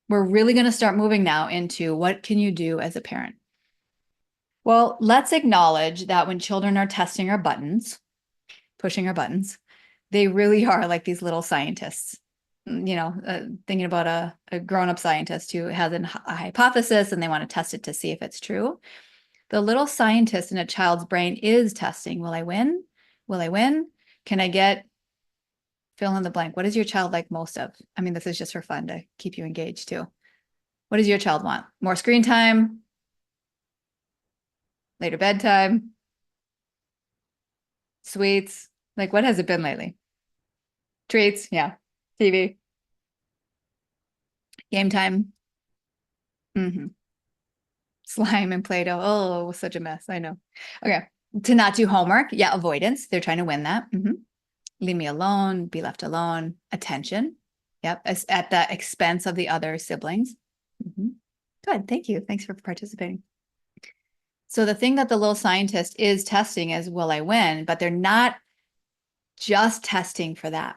We're really going to start moving now into what can you do as a parent? Well, let's acknowledge that when children are testing our buttons, pushing our buttons, they really are like these little scientists. Thinking about a grown-up scientist who has a hypothesis and they want to test it to see if it's true. The little scientist in a child's brain is testing. Will I win? Will I win? Can I get fill in the blank? What does your child like most of? I mean, this is just for fun to keep you engaged too. What does your child want? More screen time? Later bedtime? Sweets? Like, what has it been lately? Treats? Yeah. TV? Game time? Mm-hmm. Slime and Play-Doh. Oh, such a mess. I know. Okay. To not do homework. Yeah, avoidance. They're trying to win that. Leave me alone, be left alone. Attention. Yep. At the expense of the other siblings. Good. Thank you. Thanks for participating. So the thing that the little scientist is testing is, will I win? But they're not just testing for that.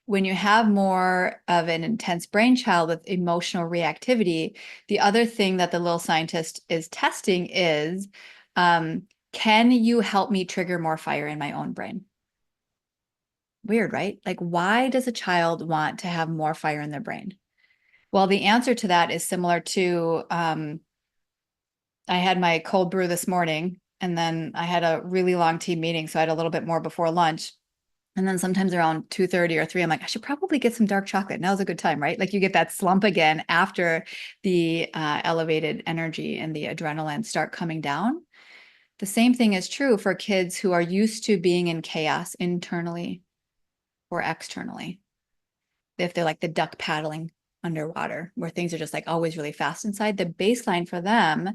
When you have more of an intense brain child with emotional reactivity, the other thing that the little scientist is testing is, can you help me trigger more fire in my own brain? Weird, right? Like, why does a child want to have more fire in their brain? Well, the answer to that is similar to, I had my cold brew this morning, and then I had a really long team meeting, so I had a little bit more before lunch. And then sometimes around 2:30 or 3, I'm like, I should probably get some dark chocolate. Now's a good time, right? Like you get that slump again after the elevated energy and the adrenaline start coming down. The same thing is true for kids who are used to being in chaos internally or externally. If they're like the duck paddling underwater, where things are just like always really fast inside, the baseline for them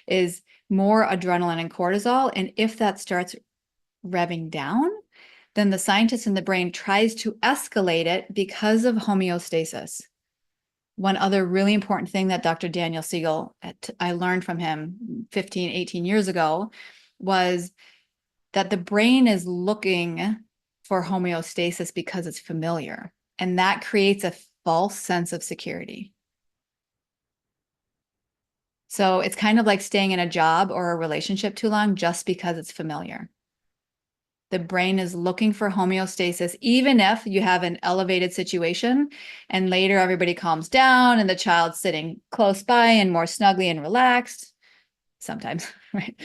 is more adrenaline and cortisol. And if that starts revving down, then the scientist in the brain tries to escalate it because of homeostasis. One other really important thing that Dr. Daniel Siegel, I learned from him 15, 18 years ago, was that the brain is looking for homeostasis because it's familiar. And that creates a false sense of security. So it's kind of like staying in a job or a relationship too long just because it's familiar. The brain is looking for homeostasis, even if you have an elevated situation and later everybody calms down and the child's sitting close by and more snugly and relaxed, sometimes, right?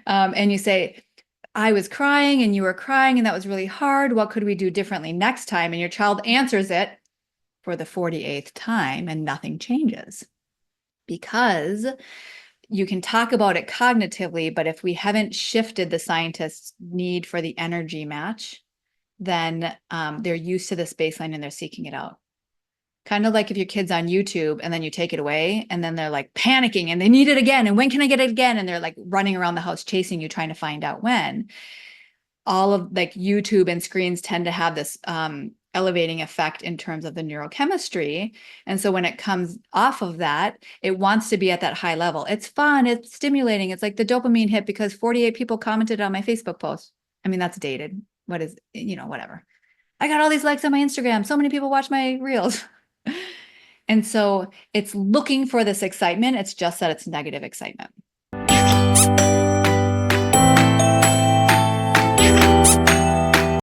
And you say, I was crying and you were crying and that was really hard. What could we do differently next time? And your child answers it for the 48th time and nothing changes because you can talk about it cognitively, but if we haven't shifted the scientist's need for the energy match, then they're used to this baseline and they're seeking it out. Kind of like if your kid's on YouTube and then you take it away and then they're like panicking and they need it again. And when can I get it again? And they're like running around the house chasing you, trying to find out when. All of like YouTube and screens tend to have this elevating effect in terms of the neurochemistry. And so when it comes off of that, it wants to be at that high level. It's fun, it's stimulating. It's like the dopamine hit because 48 people commented on my Facebook post. I mean, that's dated. What is, whatever. I got all these likes on my Instagram. So many people watch my reels. And so it's looking for this excitement. It's just that it's negative excitement.